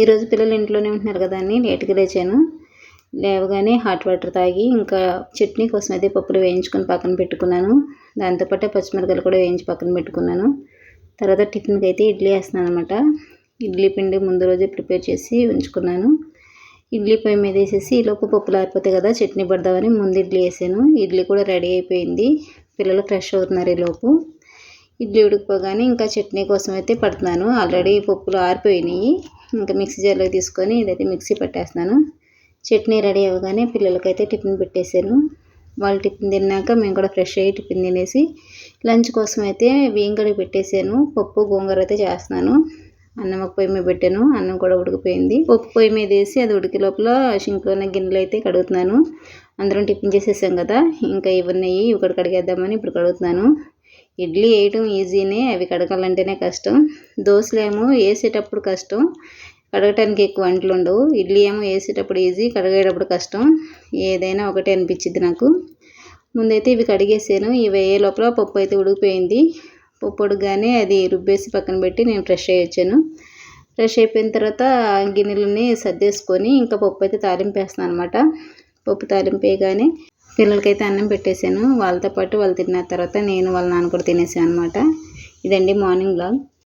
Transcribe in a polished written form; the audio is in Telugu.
ఈరోజు పిల్లలు ఇంట్లోనే ఉంటున్నారు కదా అని లేట్గా లేచాను. లేవగానే హాట్ వాటర్ తాగి ఇంకా చట్నీ కోసం అయితే పప్పులు వేయించుకొని పక్కన పెట్టుకున్నాను. దాంతోపాటు పచ్చిమిరపకాయలు కూడా వేయించి పక్కన పెట్టుకున్నాను. తర్వాత టిఫిన్కి అయితే ఇడ్లీ వేస్తున్నాను అనమాట. ఇడ్లీ పిండి ముందు రోజే ప్రిపేర్ చేసి ఉంచుకున్నాను. ఇడ్లీ పొయ్యి మీద వేసేసి ఈలోపు పప్పులు ఆరిపోతాయి కదా, చట్నీ పడదామని ముందు ఇడ్లీ వేసాను. ఇడ్లీ కూడా రెడీ అయిపోయింది. పిల్లలు ఫ్రెష్ అవుతున్నారు ఈలోపు. ఇడ్లీ ఉడికిపోగానే ఇంకా చట్నీ కోసం అయితే పడుతున్నాను. ఆల్రెడీ పప్పులు ఆరిపోయినాయి. ఇంకా మిక్సీ జార్లో తీసుకొని ఇదైతే మిక్సీ పట్టేస్తున్నాను. చట్నీ రెడీ అవ్వగానే పిల్లలకైతే టిఫిన్ పెట్టేశాను. వాళ్ళు టిఫిన్ తిన్నాక మేము కూడా ఫ్రెష్ అయ్యి టిఫిన్ తినేసి లంచ్ కోసం అయితే బియ్యం కడిగి పెట్టేశాను. పప్పు గోంగూర అయితే చేస్తున్నాను. అన్నం ఒక పొయ్యి మీద పెట్టాను. అన్నం కూడా ఉడికిపోయింది. పప్పు పొయ్యి మీద వేసి అది ఉడికే లోపల షింక్లో ఉన్న గిన్నెలు అయితే కడుగుతున్నాను. అందరం టిఫిన్ చేసేసాం కదా, ఇంకా ఇవన్నీ ఇవి కూడా కడిగేద్దామని ఇప్పుడు కడుగుతున్నాను. ఇడ్లీ వేయటం ఈజీనే, అవి కడగాలంటేనే కష్టం. దోశలు ఏమో వేసేటప్పుడు కష్టం, కడగటానికి ఎక్కువ అంట్లు ఉండవు. ఇడ్లీ ఏమో వేసేటప్పుడు ఈజీ, కడిగేటప్పుడు కష్టం. ఏదైనా ఒకటే అనిపించింది నాకు. ముందైతే ఇవి కడిగేసాను. ఇవి వేయే లోపల పప్పు అయితే ఉడికిపోయింది. పప్పు ఉడకగానే అది రుబ్బేసి పక్కన పెట్టి నేను ఫ్రెష్ అయ్యి వచ్చాను. ఫ్రెష్ అయిపోయిన తర్వాత గిన్నెలని సర్దేసుకొని ఇంకా పప్పు అయితే తాలింపు వేస్తున్నాను అనమాట. పప్పు తాలింపు వేయగానే పిల్లలకైతే అన్నం పెట్టేశాను. వాళ్ళతో పాటు వాళ్ళు తిన్న తర్వాత నేను వాళ్ళ నాన్న కూడా తినేసాను అనమాట. ఇదండి మార్నింగ్ వ్లాగ్.